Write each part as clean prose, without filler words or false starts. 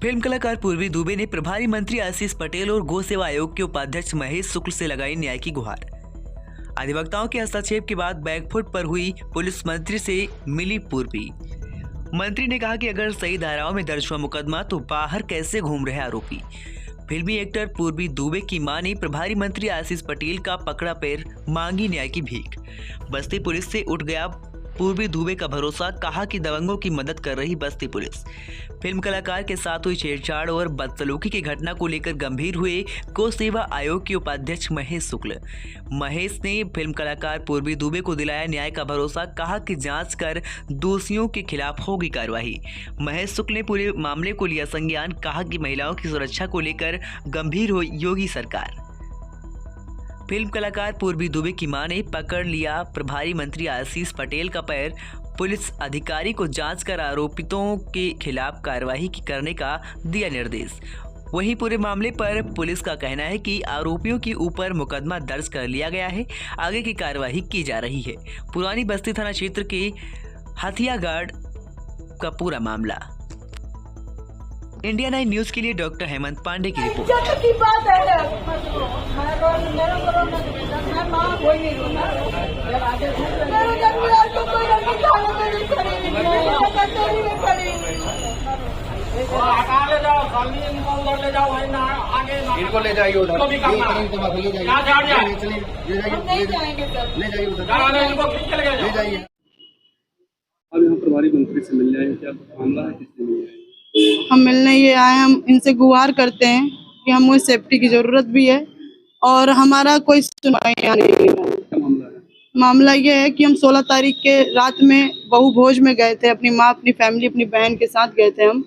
Film कलाकार पूर्वी दुबे ने प्रभारी मंत्री आशीष पटेल और गौ सेवा आयोग के उपाध्यक्ष महेश शुक्ल से लगाई न्याय की गुहार। अधिवक्ताओं के हस्तक्षेप के बाद बैकफुट पर हुई पुलिस मंत्री से मिली पूर्वी। मंत्री ने कहा कि अगर सही धाराओं में दर्ज हुआ मुकदमा तो बाहर कैसे घूम रहे आरोपी। फिल्मी एक्टर पूर्वी दुबे की मां ने प्रभारी मंत्री आशीष पटेल का पकड़ा पैर, मांगी न्याय की भीख। बस्ती पुलिस से उठ गया पूर्वी दुबे का भरोसा, कहा कि दबंगों की मदद कर रही बस्ती पुलिस। फिल्म कलाकार के साथ हुई छेड़छाड़ और बदसलूकी की घटना को लेकर गंभीर हुए गौ सेवा आयोग के उपाध्यक्ष महेश शुक्ल। महेश ने फिल्म कलाकार पूर्वी दुबे को दिलाया न्याय का भरोसा, कहा कि जांच कर दोषियों के खिलाफ होगी कार्रवाई। महेश शुक्ल ने पूरे मामले को लिया संज्ञान, कहा कि महिलाओं की सुरक्षा को लेकर गंभीर हो योगी सरकार। फिल्म कलाकार पूर्वी दुबे की मां ने पकड़ लिया प्रभारी मंत्री आशीष पटेल का पैर। पुलिस अधिकारी को जांच कर आरोपितों के खिलाफ कार्रवाई करने का दिया निर्देश। वहीं पूरे मामले पर पुलिस का कहना है कि आरोपियों के ऊपर मुकदमा दर्ज कर लिया गया है, आगे की कार्रवाई की जा रही है। पुरानी बस्ती थाना क्षेत्र के हथियागाड़ का पूरा मामला। इंडिया 9 न्यूज के लिए डॉक्टर हेमंत पांडे की रिपोर्ट। इनको ले जाइए उधर, ले जाइए। अब यहाँ प्रभारी मंत्री से मिलने आए, क्या मामला है, किससे मिलने आए? हम मिलने ये आए, हम इनसे गुहार करते हैं कि हमें सेफ्टी की जरूरत भी है और हमारा कोई सुनवाई नहीं है। क्या मामला है? मामला ये है कि हम 16 तारीख के रात में बहू भोज में गए थे, अपनी माँ, अपनी फैमिली, अपनी बहन के साथ गए थे। हम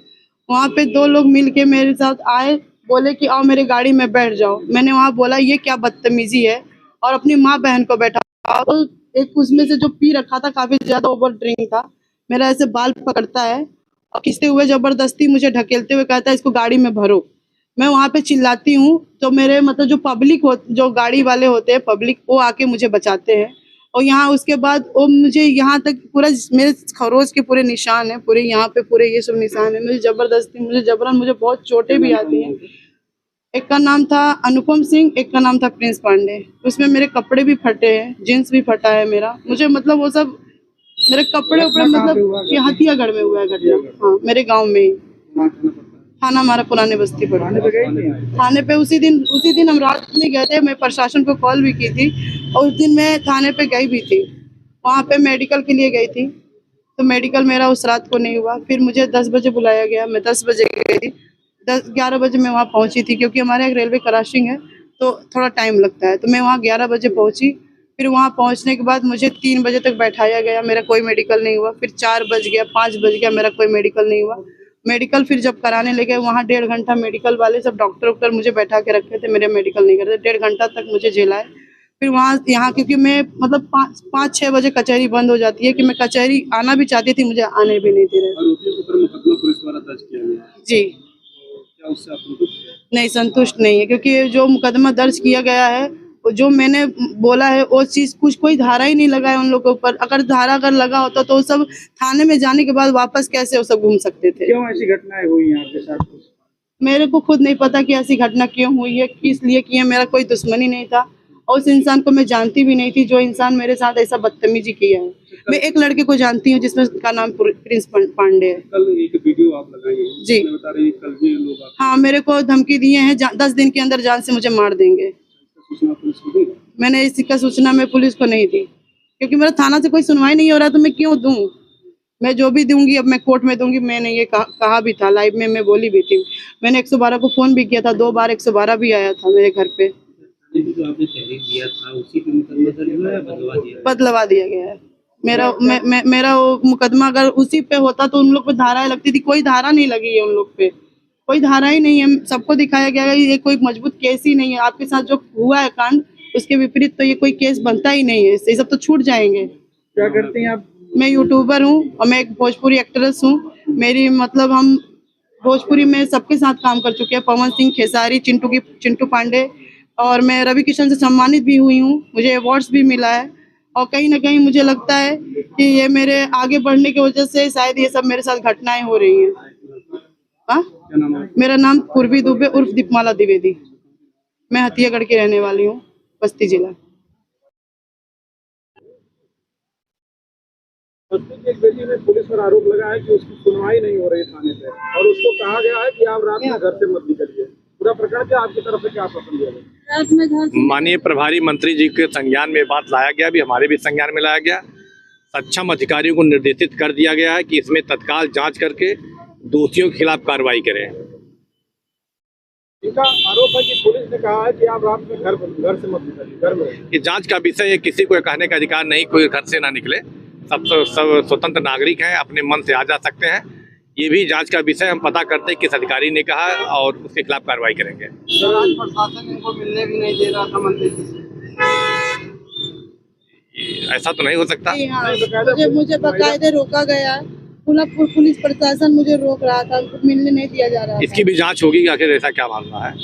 वहाँ पे 2 लोग मिल के मेरे साथ आए, बोले कि आओ मेरे गाड़ी में बैठ जाओ। मैंने वहाँ बोला ये क्या बदतमीजी है, और अपनी माँ बहन को बैठा। तो एक उसमें से जो पी रखा था, काफी ज्यादा ओवर ड्रिंक था, मेरा ऐसे बाल पकड़ता है और खींचते हुए जबरदस्ती मुझे ढकेलते हुए कहता है इसको गाड़ी में भरो। मैं वहाँ पे चिल्लाती हूँ तो मेरे मतलब जो पब्लिक जो गाड़ी वाले होते हैं पब्लिक, वो आके मुझे बचाते हैं। और यहाँ उसके बाद वो मुझे यहाँ तक पूरा मेरे खरोच के पूरे निशान है, पूरे यहाँ पे पूरे ये सब निशान है। मुझे जबरदस्ती, मुझे जबरन, मुझे बहुत चोटें भी आती हैं। एक का नाम था अनुपम सिंह, एक का नाम था प्रिंस पांडे। उसमें मेरे कपड़े भी फटे हैं, जीन्स भी फटा है मेरा। मुझे मतलब वो सब मेरे कपड़े ऊपर, मतलब ये हथियागढ़ में हुआ है घटना। हाँ, मेरे गांव में ही। थाना हमारा पुराने बस्ती पर। थाने पे उसी दिन हम रात में गए थे। मैं प्रशासन को कॉल भी की थी और उस दिन मैं थाने पे गई भी थी। वहाँ पे मेडिकल के लिए गई थी, तो मेडिकल मेरा उस रात को नहीं हुआ। फिर मुझे 10 बजे बुलाया गया, मैं 10 बजे गई थी। 11 बजे मैं वहाँ पहुँची थी, क्योंकि हमारे यहाँ रेलवे क्रॉसिंग है तो थोड़ा टाइम लगता है। तो मैं वहाँ 11 बजे पहुँची। फिर वहाँ पहुँचने के बाद मुझे 3 बजे तक बैठाया गया, मेरा कोई मेडिकल नहीं हुआ। फिर 4 बज गया, 5 बज गया, मेरा कोई मेडिकल नहीं हुआ। मेडिकल फिर जब कराने लगे, वहाँ 1.5 घंटा मेडिकल वाले सब डॉक्टर मुझे बैठा के रखे थे, मेरे मेडिकल नहीं करते। 1.5 घंटा तक मुझे झेलाए। फिर यहाँ क्योंकि मैं मतलब 5-6 बजे कचहरी बंद हो जाती है, कि मैं कचहरी आना भी चाहती थी, मुझे आने भी नहीं दे रहे। जी, क्या उससे आप संतुष्ट नहीं, संतुष्ट नहीं है, क्योंकि जो मुकदमा दर्ज किया गया है, जो मैंने बोला है वो चीज, कोई धारा ही नहीं लगा है उन लोगों के ऊपर। अगर धारा लगा होता तो सब थाने में जाने के बाद वापस कैसे वो सब घूम सकते थे। क्यों ऐसी घटनाएं हुई आपके साथ? मेरे को खुद नहीं पता कि ऐसी घटना क्यों हुई है, किस लिए की है। मेरा कोई दुश्मनी नहीं था और उस इंसान को मैं जानती भी नहीं थी, जो इंसान मेरे साथ ऐसा बदतमीजी किया है। मैं एक लड़के को जानती हूँ जिसमें का नाम प्रिंस पांडे है। कल एक वीडियो आप लगाई है, जी, बता रही कल भी लोग हाँ, मेरे को धमकी दिए हैं 10 दिन के अंदर जान से मुझे मार देंगे। सूचना पुलिस को दी? मैंने इसका सूचना मैं पुलिस को नहीं दी, क्योंकि मेरा थाना से कोई सुनवाई नहीं हो रहा, तो मैं क्यों दूं। मैं जो भी दूंगी अब मैं कोर्ट में दूंगी। मैंने ये कहा भी था, लाइव में मैं बोली भी थी। मैंने 112 को फोन भी किया था, 2 बार 112 भी आया था मेरे घर पे। जो आपने तहरीर दिया था उसी पे मुकदमा दर्ज हुआ है, बदलवा दिया गया है मेरा। मेरा वो मुकदमा अगर उसी पे होता तो उन लोग पे धाराएं लगती थी। कोई धारा नहीं लगी है उन लोग पे, कोई धारा ही नहीं है। सबको दिखाया गया है ये कोई मजबूत केस ही नहीं है। आपके साथ जो हुआ है कांड, उसके विपरीत तो ये कोई केस बनता ही नहीं है। ये सब तो छूट जाएंगे। क्या करती हैं आप? मैं यूट्यूबर हूँ और मैं एक भोजपुरी एक्ट्रेस हूँ। मेरी मतलब हम भोजपुरी में सबके साथ काम कर चुके हैं, पवन सिंह, खेसारी, चिंटू पांडे, और मैं रवि किशन से सम्मानित भी हुई हूँ। मुझे अवार्ड्स भी मिला है और कहीं ना कहीं मुझे लगता है कि ये मेरे आगे बढ़ने की वजह से शायद ये सब मेरे साथ घटनाएं हो रही हैं। हाँ, क्या नाम है? मेरा नाम पूर्वी दुबे उर्फ दीपमाला द्विवेदी। मैं हथियागढ़ की रहने वाली हूँ, बस्ती जिला। बस्ती की एक बेटी ने पुलिस पर आरोप लगाया है कि उसकी सुनवाई नहीं हो रही थाने पे और उसको कहा गया है कि आप रात में घर से मत निकलिए। पूरा प्रकरण क्या आपकी तरफ से क्या पसंद दिया गया? माननीय प्रभारी मंत्री जी के संज्ञान में बात लाया गया, भी हमारे भी संज्ञान में लाया गया। सक्षम अधिकारियों को निर्देशित कर दिया गया है कि इसमें तत्काल जांच करके दोषियों के खिलाफ कार्रवाई करें। इनका आरोप है कि पुलिस ने कहा है कि आप रात में घर से मत निकलिए, घर में रहिए। ये जांच का विषय है, किसी को कहने का अधिकार नहीं, कोई घर से ना निकले। सब स्वतंत्र नागरिक हैं, अपने मन से आ जा सकते हैं। ये भी जांच का विषय, हम पता करते हैं किस अधिकारी ने कहा और उसके खिलाफ कार्रवाई करेंगे। राज्य प्रशासन इनको मिलने भी नहीं दे रहा था मंत्री जी से। ऐसा तो नहीं हो सकता। जी हाँ, मुझे बकायदे रोका गया है। पुलिस प्रशासन मुझे रोक रहा था, मिलने नहीं दिया जा रहा था। इसकी भी जांच होगी कि आखिर ऐसा क्या मामला है।